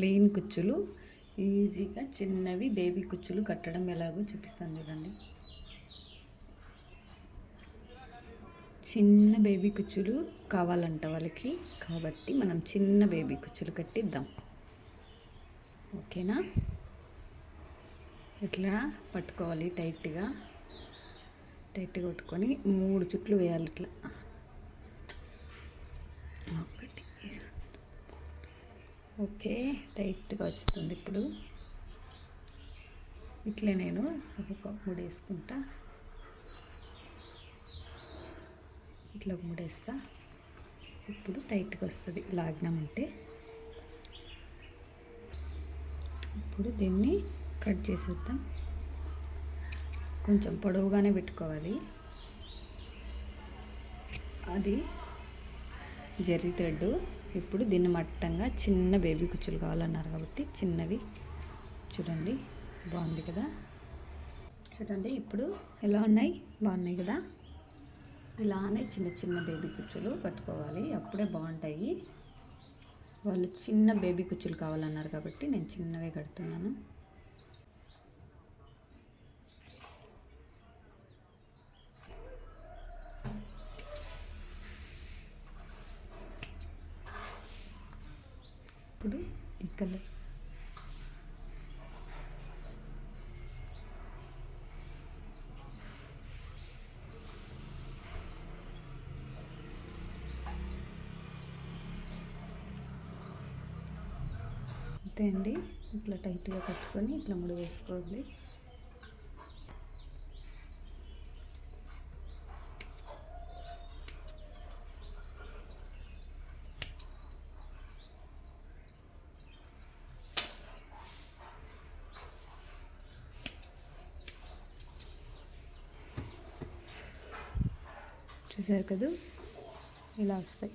Plain కుచ్చులు ఈజీగా చిన్నవి బేబీ కుచ్చులు కట్టడం ఎలాగో చూపిస్తాను చూడండి. చిన్న బేబీ కుచ్చులు కావాలంట వాళ్ళకి, కాబట్టి మనం చిన్న బేబీ కుచ్చులు కట్టిద్దాం. ఓకేనా? ఇట్లా పట్టుకోవాలి, టైట్గా పట్టుకొని 3 చుట్లు వేయాలి. ఇట్లా ఒకటి, ఓకే, టైట్గా వస్తుంది. ఇప్పుడు ఇట్లా నేను ఒక 3 వేసుకుంటా, ఇట్లా 3 వేస్తా. ఇప్పుడు టైట్గా వస్తుంది లాగినామంటే. ఇప్పుడు దీన్ని కట్ చేసేద్దాం. కొంచెం పొడవుగానే పెట్టుకోవాలి. అది జరీ థ్రెడ్. ఇప్పుడు దీన్ని మట్టంగా చిన్న బేబీ కుచ్చులు కావాలన్నారు కాబట్టి చిన్నవి చూడండి, బాగుంది కదా. చూడండి ఇప్పుడు ఎలా ఉన్నాయి, బాగున్నాయి కదా. ఇలానే చిన్న చిన్న బేబీ కుచ్చులు కట్టుకోవాలి, అప్పుడే బాగుంటాయి. వాళ్ళు చిన్న బేబీ కుచ్చులు కావాలన్నారు కాబట్టి నేను చిన్నవే కడుతున్నాను. ఇప్పుడు ఈ కలర్ అంతే అండి. ఇట్లా టైట్గా కట్టుకొని ఇట్లా ముడి వేసుకోవాలి. చూసారు కదా, ఇలా వస్తాయి.